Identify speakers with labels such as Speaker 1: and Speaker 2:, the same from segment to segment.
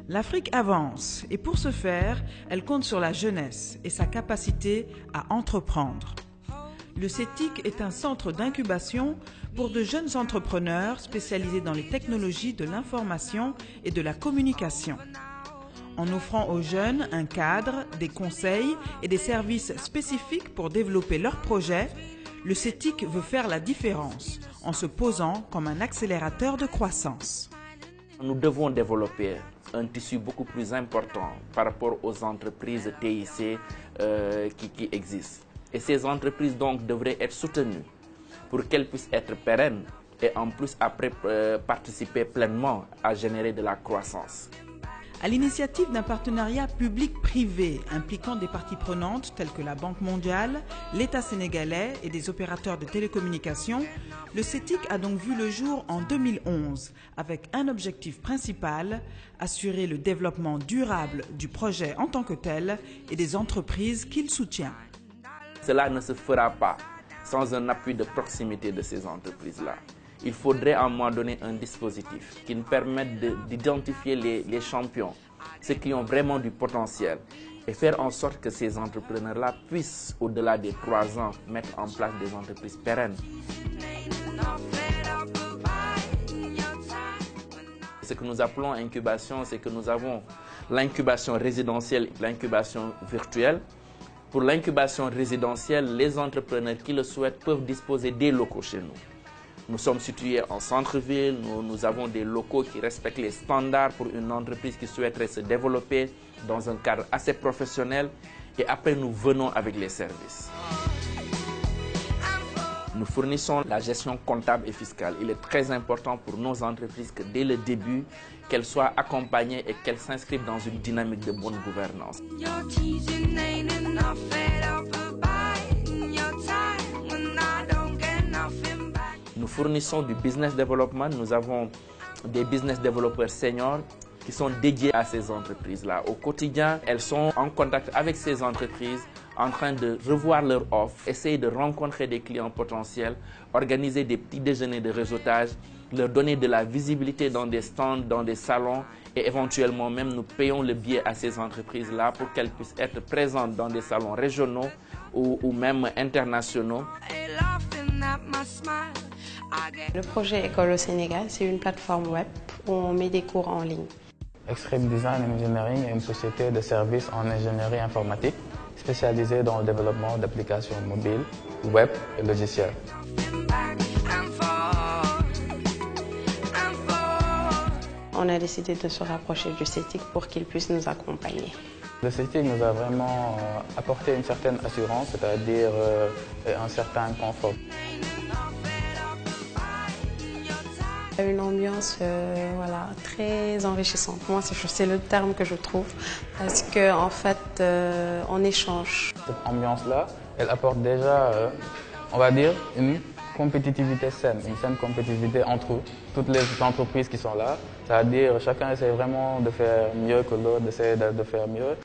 Speaker 1: L'Afrique avance et pour ce faire, elle compte sur la jeunesse et sa capacité à entreprendre. Le CETIC est un centre d'incubation pour de jeunes entrepreneurs spécialisés dans les technologies de l'information et de la communication. En offrant aux jeunes un cadre, des conseils et des services spécifiques pour développer leurs projets, le CETIC veut faire la différence en se posant comme un accélérateur de croissance.
Speaker 2: Nous devons développer un tissu beaucoup plus important par rapport aux entreprises TIC qui existent. Et ces entreprises donc devraient être soutenues pour qu'elles puissent être pérennes et en plus après participer pleinement à générer de la croissance.
Speaker 1: À l'initiative d'un partenariat public-privé impliquant des parties prenantes telles que la Banque mondiale, l'État sénégalais et des opérateurs de télécommunications, le CETIC a donc vu le jour en 2011 avec un objectif principal, assurer le développement durable du projet en tant que tel et des entreprises qu'il soutient.
Speaker 2: Cela ne se fera pas sans un appui de proximité de ces entreprises-là. Il faudrait à un moment donné un dispositif qui nous permette d'identifier les champions, ceux qui ont vraiment du potentiel, et faire en sorte que ces entrepreneurs-là puissent, au-delà des 3 ans, mettre en place des entreprises pérennes. Ce que nous appelons incubation, c'est que nous avons l'incubation résidentielle et l'incubation virtuelle. Pour l'incubation résidentielle, les entrepreneurs qui le souhaitent peuvent disposer des locaux chez nous. Nous sommes situés en centre-ville, nous avons des locaux qui respectent les standards pour une entreprise qui souhaiterait se développer dans un cadre assez professionnel et après nous venons avec les services. Nous fournissons la gestion comptable et fiscale. Il est très important pour nos entreprises que dès le début, qu'elles soient accompagnées et qu'elles s'inscrivent dans une dynamique de bonne gouvernance. Nous fournissons du business development. Nous avons des business développeurs seniors qui sont dédiés à ces entreprises-là. Au quotidien, elles sont en contact avec ces entreprises, en train de revoir leur offre, essayer de rencontrer des clients potentiels, organiser des petits déjeuners de réseautage, leur donner de la visibilité dans des stands, dans des salons et éventuellement même nous payons le billet à ces entreprises-là pour qu'elles puissent être présentes dans des salons régionaux ou même internationaux.
Speaker 3: Le projet École au Sénégal, c'est une plateforme web où on met des cours en ligne.
Speaker 4: Extreme Design Engineering est une société de services en ingénierie informatique spécialisée dans le développement d'applications mobiles, web et logiciels.
Speaker 3: On a décidé de se rapprocher du CETIC pour qu'il puisse nous accompagner.
Speaker 4: Le CETIC nous a vraiment apporté une certaine assurance, c'est-à-dire un certain confort.
Speaker 3: Une ambiance très enrichissante. Moi, c'est le terme que je trouve parce qu'en fait, on échange.
Speaker 4: Cette ambiance-là, elle apporte déjà, on va dire, une compétitivité saine, une saine compétitivité entre toutes les entreprises qui sont là. C'est-à-dire chacun essaie vraiment de faire mieux que l'autre, d'essayer de faire mieux.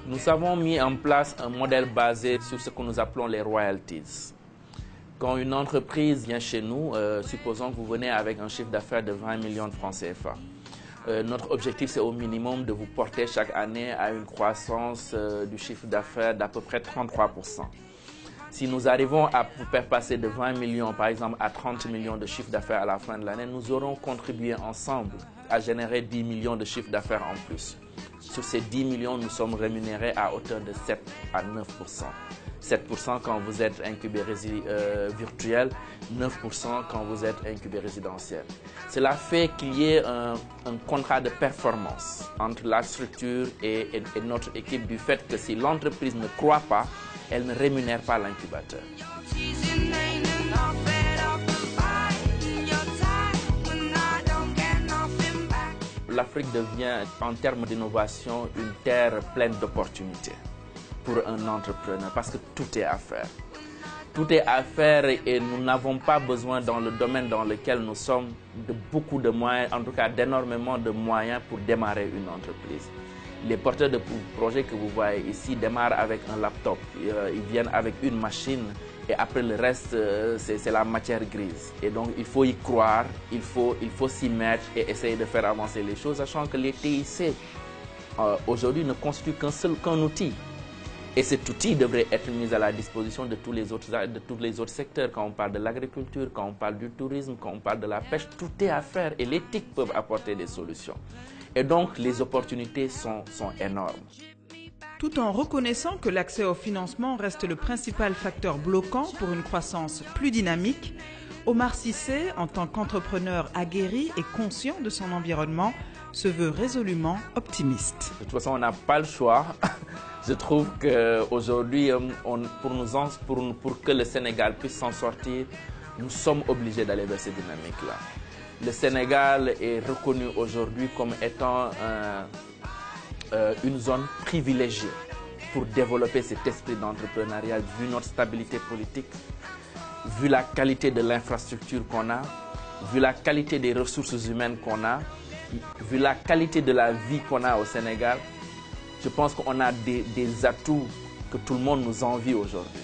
Speaker 2: Nous avons mis en place un modèle basé sur ce que nous appelons les royalties. Quand une entreprise vient chez nous, supposons que vous venez avec un chiffre d'affaires de 20 millions de francs CFA. Notre objectif, c'est au minimum de vous porter chaque année à une croissance du chiffre d'affaires d'à peu près 33%. Si nous arrivons à vous faire passer de 20 millions, par exemple, à 30 millions de chiffre d'affaires à la fin de l'année, nous aurons contribué ensemble à générer 10 millions de chiffre d'affaires en plus. Sur ces 10 millions, nous sommes rémunérés à hauteur de 7 à 9%. 7% quand vous êtes incubé virtuel, 9% quand vous êtes incubé résidentiel. Cela fait qu'il y ait un contrat de performance entre la structure et notre équipe du fait que si l'entreprise ne croit pas, elle ne rémunère pas l'incubateur. L'Afrique devient, en termes d'innovation, une terre pleine d'opportunités pour un entrepreneur parce que tout est à faire. Tout est à faire et nous n'avons pas besoin dans le domaine dans lequel nous sommes de beaucoup de moyens, en tout cas d'énormément de moyens pour démarrer une entreprise. Les porteurs de projets que vous voyez ici démarrent avec un laptop, ils viennent avec une machine et après le reste c'est la matière grise. Et donc il faut y croire, il faut s'y mettre et essayer de faire avancer les choses, sachant que les TIC aujourd'hui ne constituent qu'un outil. Et cet outil devrait être mis à la disposition de tous les autres secteurs. Quand on parle de l'agriculture, quand on parle du tourisme, quand on parle de la pêche, tout est à faire et les TIC peuvent apporter des solutions. Et donc les opportunités sont énormes.
Speaker 1: Tout en reconnaissant que l'accès au financement reste le principal facteur bloquant pour une croissance plus dynamique, Omar Cissé, en tant qu'entrepreneur aguerri et conscient de son environnement, se veut résolument optimiste.
Speaker 2: De toute façon, on n'a pas le choix. Je trouve qu'aujourd'hui, pour que le Sénégal puisse s'en sortir, nous sommes obligés d'aller vers cette dynamique-là. Le Sénégal est reconnu aujourd'hui comme étant une zone privilégiée pour développer cet esprit d'entrepreneuriat, vu notre stabilité politique, vu la qualité de l'infrastructure qu'on a, vu la qualité des ressources humaines qu'on a, vu la qualité de la vie qu'on a au Sénégal. Je pense qu'on a des atouts que tout le monde nous envie aujourd'hui.